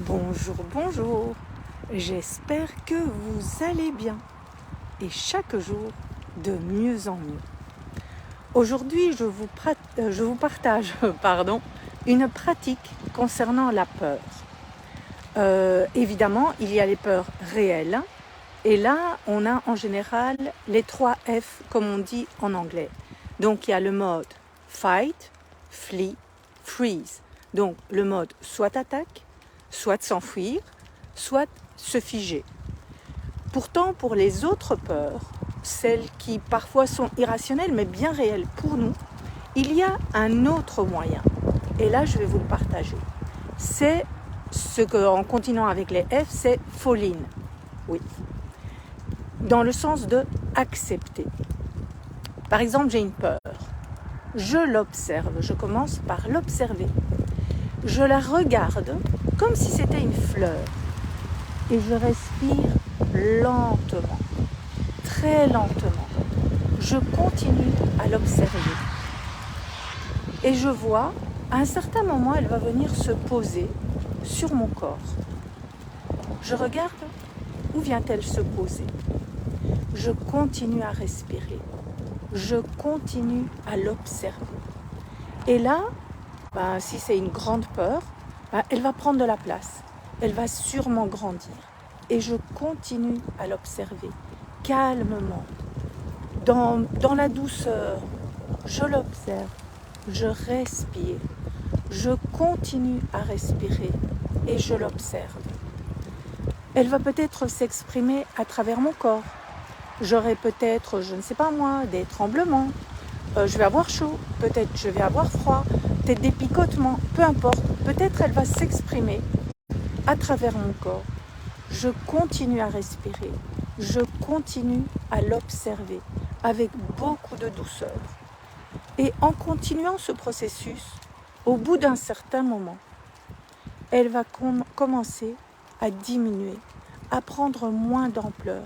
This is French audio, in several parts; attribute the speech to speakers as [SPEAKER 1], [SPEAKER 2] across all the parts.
[SPEAKER 1] Bonjour, bonjour, j'espère que vous allez bien et chaque jour de mieux en mieux. Aujourd'hui, je vous partage une pratique concernant la peur. Évidemment, il y a les peurs réelles et là, on a en général les 3 F comme on dit en anglais. Donc, il y a le mode fight, flee, freeze. Donc, le mode soit attaque, soit s'enfuir, soit se figer. Pourtant, pour les autres peurs, celles qui parfois sont irrationnelles mais bien réelles pour nous, il y a un autre moyen. Et là, je vais vous le partager. C'est ce que, en continuant avec les F, c'est fall in. Oui. Dans le sens de accepter. Par exemple, j'ai une peur. Je l'observe. Je commence par l'observer. Je la regarde comme si c'était une fleur. Et je respire lentement, très lentement. Je continue à l'observer. Et je vois, à un certain moment, elle va venir se poser sur mon corps. Je regarde, où vient-elle se poser? Je continue à respirer. Je continue à l'observer. Et là, si c'est une grande peur, elle va prendre de la place. Elle va sûrement grandir. Et je continue à l'observer calmement, dans la douceur. Je l'observe, je respire, je continue à respirer et je l'observe. Elle va peut-être s'exprimer à travers mon corps. J'aurai peut-être, je ne sais pas moi, des tremblements. Je vais avoir chaud, peut-être je vais avoir froid, peut-être des picotements, peu importe. Peut-être elle va s'exprimer à travers mon corps. Je continue à respirer, je continue à l'observer avec beaucoup de douceur. Et en continuant ce processus, au bout d'un certain moment, elle va commencer à diminuer, à prendre moins d'ampleur.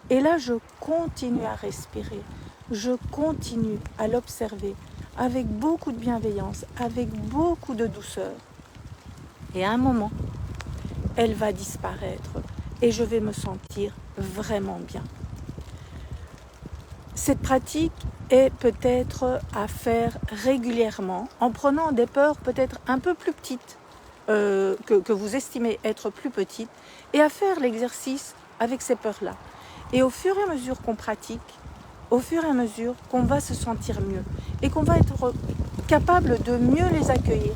[SPEAKER 1] Et là, je continue à respirer, je continue à l'observer avec beaucoup de bienveillance, avec beaucoup de douceur. Et à un moment, elle va disparaître et je vais me sentir vraiment bien. Cette pratique est peut-être à faire régulièrement en prenant des peurs peut-être un peu plus petites que vous estimez être plus petites et à faire l'exercice avec ces peurs-là. Et au fur et à mesure qu'on pratique, au fur et à mesure qu'on va se sentir mieux et qu'on va être capable de mieux les accueillir,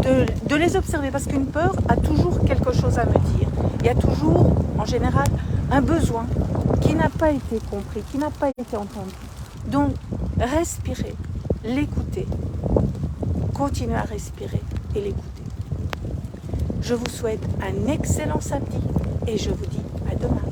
[SPEAKER 1] de les observer, parce qu'une peur a toujours quelque chose à me dire. Il y a toujours, en général, un besoin qui n'a pas été compris, qui n'a pas été entendu. Donc, respirez, l'écouter, continuez à respirer et l'écouter. Je vous souhaite un excellent samedi et je vous dis à demain.